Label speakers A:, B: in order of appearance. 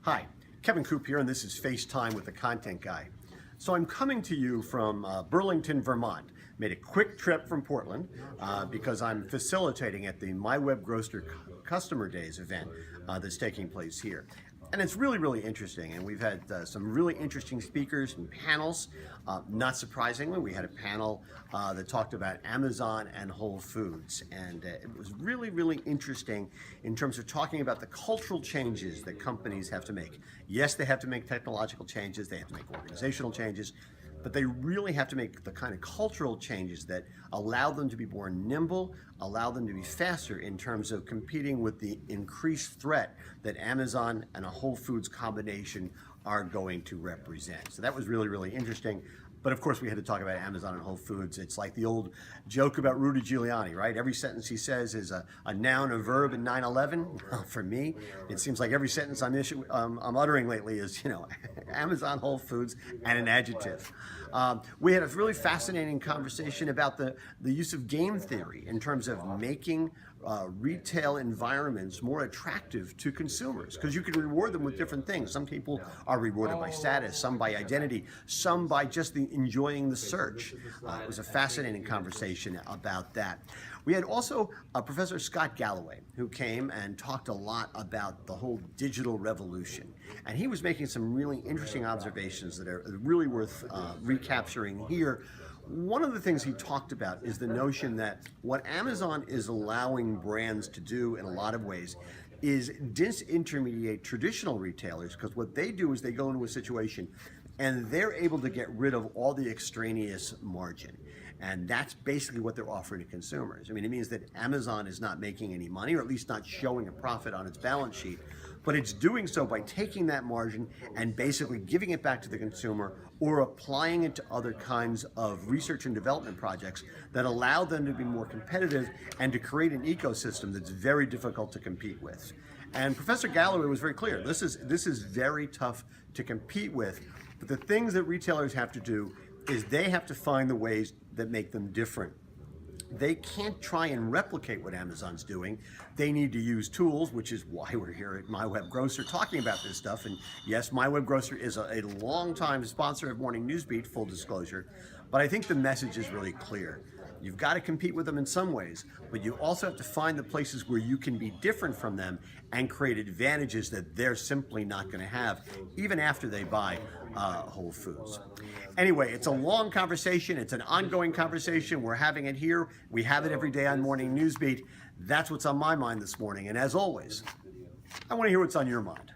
A: Hi, Kevin Coop here, and this is FaceTime with the Content Guy. So I'm coming to you from Burlington, Vermont. Made a quick trip from Portland because I'm facilitating at the My Web Grocer Customer Days event that's taking place here. And it's really, really interesting, and we've had some really interesting speakers and panels. Not surprisingly, we had a panel that talked about Amazon and Whole Foods, and it was really, really interesting in terms of talking about the cultural changes that companies have to make. Yes, they have to make technological changes, they have to make organizational changes, but they really have to make the kind of cultural changes that allow them to be more nimble, allow them to be faster in terms of competing with the increased threat that Amazon and a Whole Foods combination are going to represent. So that was really, really interesting. But of course, we had to talk about Amazon and Whole Foods. It's like the old joke about Rudy Giuliani, right? Every sentence he says is a noun, a verb, and 9/11. For me, it seems like every sentence I'm uttering lately is, Amazon, Whole Foods, and an adjective. We had a really fascinating conversation about the use of game theory in terms of making retail environments more attractive to consumers, because you can reward them with different things. Some people are rewarded by status, some by identity, some by just enjoying the search. It was a fascinating conversation about that. We had also Professor Scott Galloway, who came and talked a lot about the whole digital revolution. And he was making some really interesting observations that are really worth recapturing here. One of the things he talked about is the notion that what Amazon is allowing brands to do in a lot of ways is disintermediate traditional retailers, because what they do is they go into a situation and they're able to get rid of all the extraneous margin. And that's basically what they're offering to consumers. I mean, it means that Amazon is not making any money, or at least not showing a profit on its balance sheet, but it's doing so by taking that margin and basically giving it back to the consumer or applying it to other kinds of research and development projects that allow them to be more competitive and to create an ecosystem that's very difficult to compete with. And Professor Galloway was very clear. This is very tough to compete with, but the things that retailers have to do is they have to find the ways that make them different. They can't try and replicate what Amazon's doing. They need to use tools, which is why we're here at My Web Grocer talking about this stuff. And yes, My Web Grocer is a long-time sponsor of Morning Newsbeat, full disclosure. But I think the message is really clear. You've got to compete with them in some ways, but you also have to find the places where you can be different from them and create advantages that they're simply not going to have, even after they buy Whole Foods. Anyway, it's a long conversation. It's an ongoing conversation. We're having it here. We have it every day on Morning Newsbeat. That's what's on my mind this morning. And as always, I want to hear what's on your mind.